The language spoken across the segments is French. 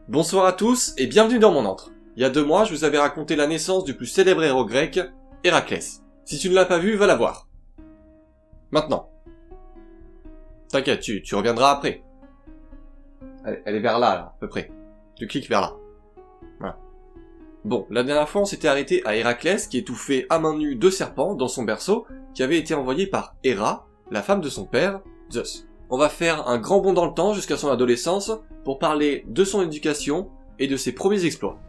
Bonsoir à tous et bienvenue dans mon antre. Il y a 2 mois, je vous avais raconté la naissance du plus célèbre héros grec, Héraclès. Si tu ne l'as pas vu, va la voir. Maintenant. T'inquiète, tu reviendras après. Elle est vers là, à peu près. Tu cliques vers là. Voilà. Bon, la dernière fois, on s'était arrêté à Héraclès qui étouffait à main nue 2 serpents dans son berceau qui avait été envoyé par Héra, la femme de son père, Zeus. On va faire un grand bond dans le temps jusqu'à son adolescence pour parler de son éducation et de ses premiers exploits.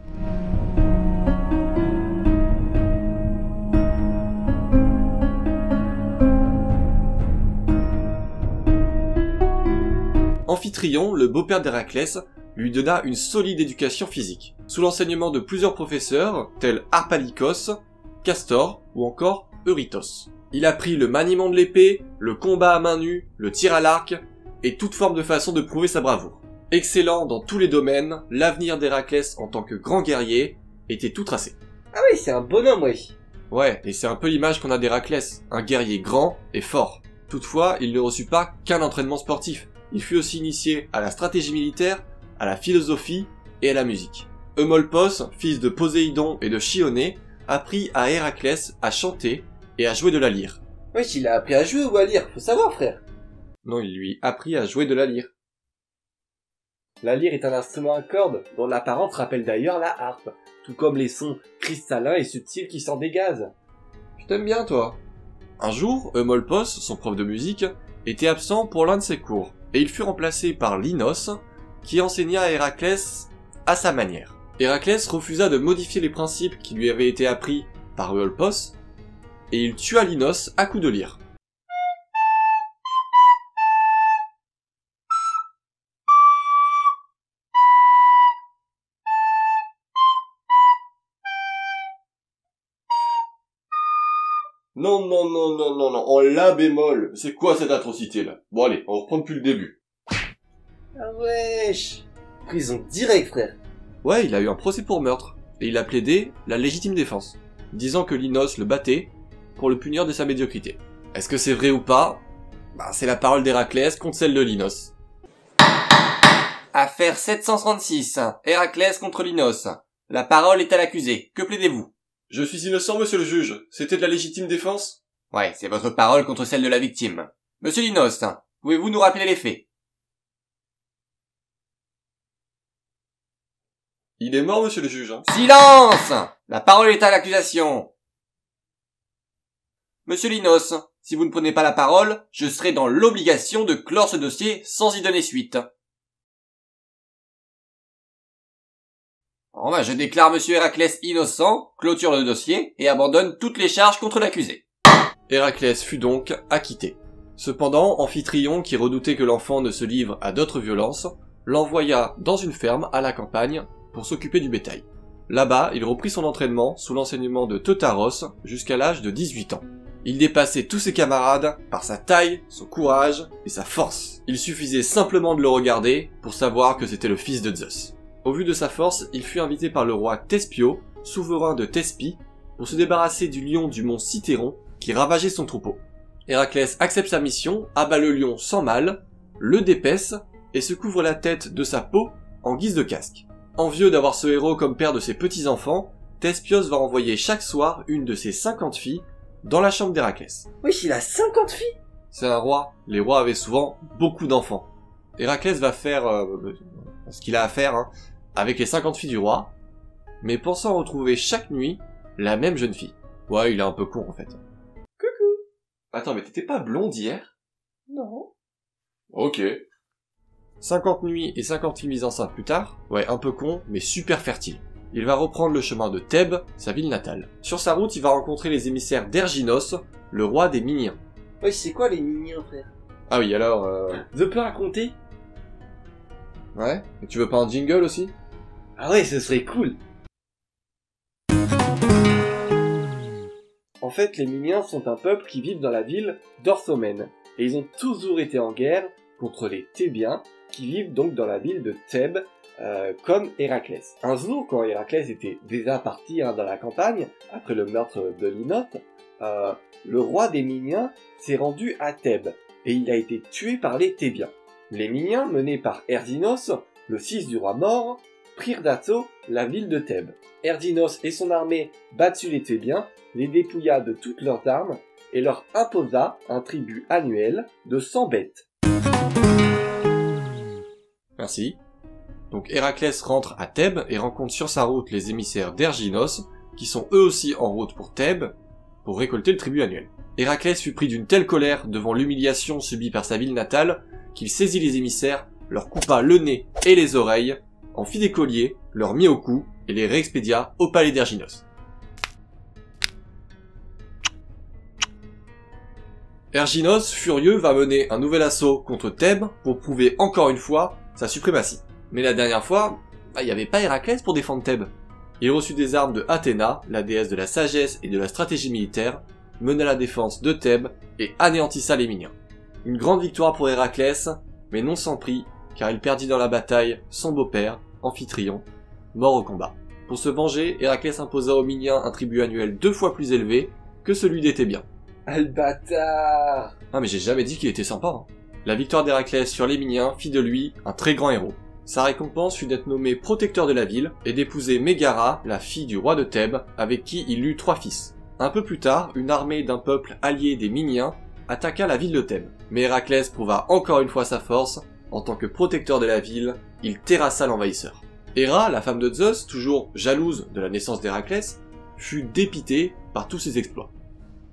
Amphitryon, le beau-père d'Héraclès, lui donna une solide éducation physique, sous l'enseignement de plusieurs professeurs tels Harpalycos, Castor ou encore Eurytos. Il apprit le maniement de l'épée, le combat à main nue, le tir à l'arc, et toute forme de façon de prouver sa bravoure. Excellent dans tous les domaines, l'avenir d'Héraclès en tant que grand guerrier était tout tracé. Ah oui, c'est un bonhomme, oui. Ouais, et c'est un peu l'image qu'on a d'Héraclès, un guerrier grand et fort. Toutefois, il ne reçut pas qu'un entraînement sportif. Il fut aussi initié à la stratégie militaire, à la philosophie et à la musique. Eumolpos, fils de Poséidon et de Chione, apprit à Héraclès à chanter et à jouer de la lyre. Oui, il a appris à jouer ou à lire, faut savoir, frère. Non, il lui apprit à jouer de la lyre. La lyre est un instrument à cordes, dont l'apparence rappelle d'ailleurs la harpe, tout comme les sons cristallins et subtils qui s'en dégagent. Je t'aime bien, toi. Un jour, Eumolpos, son prof de musique, était absent pour l'un de ses cours, et il fut remplacé par Linos, qui enseigna à Héraclès à sa manière. Héraclès refusa de modifier les principes qui lui avaient été appris par Eumolpos, et il tua Linos à coups de lyre. Non, en la bémol. C'est quoi cette atrocité là? Bon allez, on reprend depuis le début. Ah wesh. Prison direct, frère. Ouais, il a eu un procès pour meurtre, et il a plaidé la légitime défense, disant que Linos le battait pour le punir de sa médiocrité. Est-ce que c'est vrai ou pas? Bah, c'est la parole d'Héraclès contre celle de Linos. Affaire 736, Héraclès contre Linos. La parole est à l'accusé, que plaidez-vous? Je suis innocent, monsieur le juge. C'était de la légitime défense? Ouais, c'est votre parole contre celle de la victime. Monsieur Linos, pouvez-vous nous rappeler les faits? Il est mort, monsieur le juge. Silence! La parole est à l'accusation. Monsieur Linos, si vous ne prenez pas la parole, je serai dans l'obligation de clore ce dossier sans y donner suite. Bon, je déclare monsieur Héraclès innocent, clôture le dossier et abandonne toutes les charges contre l'accusé. Héraclès fut donc acquitté. Cependant, Amphitryon, qui redoutait que l'enfant ne se livre à d'autres violences, l'envoya dans une ferme à la campagne pour s'occuper du bétail. Là-bas, il reprit son entraînement sous l'enseignement de Teutaros jusqu'à l'âge de 18 ans. Il dépassait tous ses camarades par sa taille, son courage et sa force. Il suffisait simplement de le regarder pour savoir que c'était le fils de Zeus. Au vu de sa force, il fut invité par le roi Thespio, souverain de Thespie, pour se débarrasser du lion du mont Cithéron qui ravageait son troupeau. Héraclès accepte sa mission, abat le lion sans mal, le dépaisse et se couvre la tête de sa peau en guise de casque. Envieux d'avoir ce héros comme père de ses petits-enfants, Thespios va envoyer chaque soir une de ses 50 filles dans la chambre d'Héraclès. Oui, il a 50 filles. C'est un roi, les rois avaient souvent beaucoup d'enfants. Héraclès va faire ce qu'il a à faire avec les 50 filles du roi, mais pensant retrouver chaque nuit la même jeune fille. Ouais, il est un peu con en fait. Coucou. Attends, mais t'étais pas blonde hier? Non. Ok. 50 nuits et 50 filles mises enceintes plus tard, ouais, un peu con, mais super fertile. Il va reprendre le chemin de Thèbes, sa ville natale. Sur sa route, il va rencontrer les émissaires d'Erginos, le roi des Miniens. Oui, c'est quoi les miniens, frère? Ah oui, alors Je peux raconter? Ouais? Et tu veux pas un jingle aussi? Ah ouais, ce serait cool. En fait, les Miniens sont un peuple qui vit dans la ville d'Orthomène. Et ils ont toujours été en guerre contre les Thébiens, qui vivent donc dans la ville de Thèbes, comme Héraclès. Un jour, quand Héraclès était déjà parti dans la campagne, après le meurtre de Linote, le roi des Miniens s'est rendu à Thèbes, et il a été tué par les Thébiens. Les Miniens, menés par Erginos, le fils du roi mort, prirent d'assaut la ville de Thèbes. Erginos et son armée battus les Thébiens, les dépouilla de toutes leurs armes et leur imposa un tribut annuel de 100 bêtes. Merci. Donc Héraclès rentre à Thèbes et rencontre sur sa route les émissaires d'Erginos, qui sont eux aussi en route pour Thèbes, pour récolter le tribut annuel. Héraclès fut pris d'une telle colère devant l'humiliation subie par sa ville natale, qu'il saisit les émissaires, leur coupa le nez et les oreilles, en fit des colliers, leur mit au cou, et les réexpédia au palais d'Erginos. Erginos, furieux, va mener un nouvel assaut contre Thèbes pour prouver encore une fois sa suprématie. Mais la dernière fois, il n'y avait pas Héraclès pour défendre Thèbes. Il reçut des armes de Athéna, la déesse de la sagesse et de la stratégie militaire, mena la défense de Thèbes et anéantissa les Miniens. Une grande victoire pour Héraclès, mais non sans prix, car il perdit dans la bataille son beau-père, Amphitryon, mort au combat. Pour se venger, Héraclès imposa aux Miniens un tribut annuel 2 fois plus élevé que celui des Thébiens. Ah le bâtard! Ah mais j'ai jamais dit qu'il était sympa. Hein. La victoire d'Héraclès sur les Miniens fit de lui un très grand héros. Sa récompense fut d'être nommé protecteur de la ville et d'épouser Mégara, la fille du roi de Thèbes, avec qui il eut 3 fils. Un peu plus tard, une armée d'un peuple allié des Miniens attaqua la ville de Thèbes. Mais Héraclès prouva encore une fois sa force. En tant que protecteur de la ville, il terrassa l'envahisseur. Héra, la femme de Zeus, toujours jalouse de la naissance d'Héraclès, fut dépitée par tous ses exploits.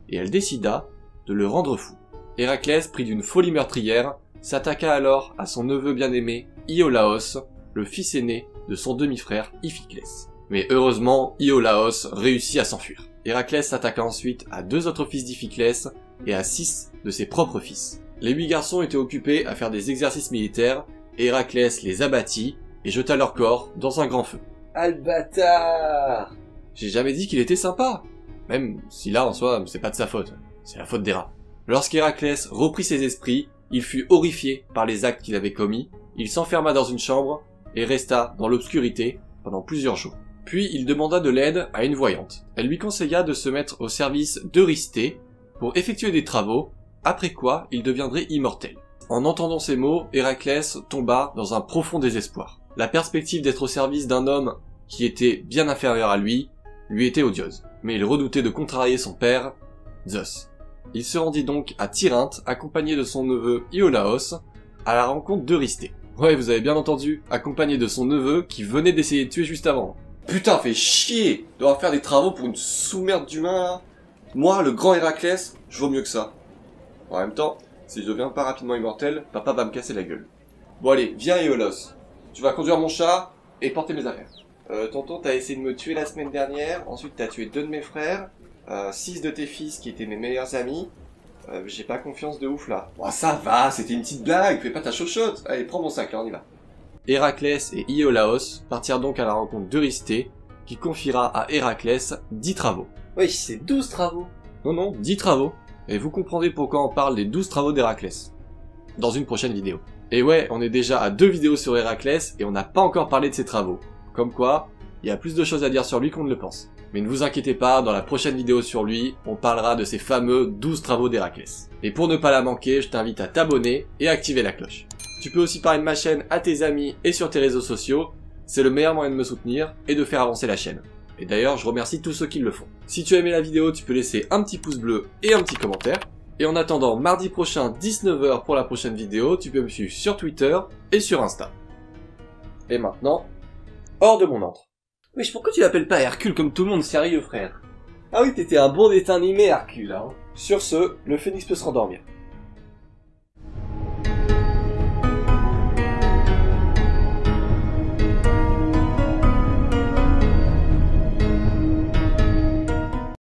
Et elle décida de le rendre fou. Héraclès, pris d'une folie meurtrière, s'attaqua alors à son neveu bien-aimé Iolaos, le fils aîné de son demi-frère Iphiclès. Mais heureusement, Iolaos réussit à s'enfuir. Héraclès s'attaqua ensuite à 2 autres fils d'Iphiclès et à 6 de ses propres fils. Les 8 garçons étaient occupés à faire des exercices militaires, et Héraclès les abattit et jeta leur corps dans un grand feu. Ah le bâtard! J'ai jamais dit qu'il était sympa, même si là en soi c'est pas de sa faute, c'est la faute d'Héra. Lorsqu'Héraclès reprit ses esprits, il fut horrifié par les actes qu'il avait commis, il s'enferma dans une chambre et resta dans l'obscurité pendant plusieurs jours. Puis il demanda de l'aide à une voyante. Elle lui conseilla de se mettre au service d'Eurysthée pour effectuer des travaux, après quoi il deviendrait immortel. En entendant ces mots, Héraclès tomba dans un profond désespoir. La perspective d'être au service d'un homme qui était bien inférieur à lui était odieuse. Mais il redoutait de contrarier son père, Zeus. Il se rendit donc à Tyrinthe, accompagné de son neveu Iolaos, à la rencontre d'Eurysthée. Ouais, vous avez bien entendu, accompagné de son neveu qui venait d'essayer de tuer juste avant. Putain, fait chier de devoir faire des travaux pour une sous-merde d'humain là. Moi, le grand Héraclès, je vaux mieux que ça. En même temps, si je deviens pas rapidement immortel, papa va me casser la gueule. Bon allez, viens Iolaos. Tu vas conduire mon chat et porter mes affaires. Tonton, t'as essayé de me tuer la semaine dernière, ensuite t'as tué 2 de mes frères, 6 de tes fils qui étaient mes meilleurs amis. J'ai pas confiance de ouf là. Oh, ça va, c'était une petite blague, fais pas ta chochotte. Allez, prends mon sac, là, on y va. Héraclès et Iolaos partirent donc à la rencontre d'Eurysthée, qui confiera à Héraclès 10 travaux. Oui, c'est 12 travaux. Non, 10 travaux. Et vous comprendrez pourquoi on parle des 12 travaux d'Héraclès. Dans une prochaine vidéo. Et ouais, on est déjà à 2 vidéos sur Héraclès et on n'a pas encore parlé de ses travaux. Comme quoi, il y a plus de choses à dire sur lui qu'on ne le pense. Mais ne vous inquiétez pas, dans la prochaine vidéo sur lui, on parlera de ces fameux 12 travaux d'Héraclès. Et pour ne pas la manquer, je t'invite à t'abonner et activer la cloche. Tu peux aussi parler de ma chaîne à tes amis et sur tes réseaux sociaux, c'est le meilleur moyen de me soutenir et de faire avancer la chaîne. Et d'ailleurs, je remercie tous ceux qui le font. Si tu as aimé la vidéo, tu peux laisser un petit pouce bleu et un petit commentaire. Et en attendant mardi prochain 19h pour la prochaine vidéo, tu peux me suivre sur Twitter et sur Insta. Et maintenant, hors de mon antre. Wesh, pourquoi tu l'appelles pas Hercule comme tout le monde, sérieux frère? Ah oui, t'étais un bon dessin animé Hercule, hein. Sur ce, le phénix peut se rendormir.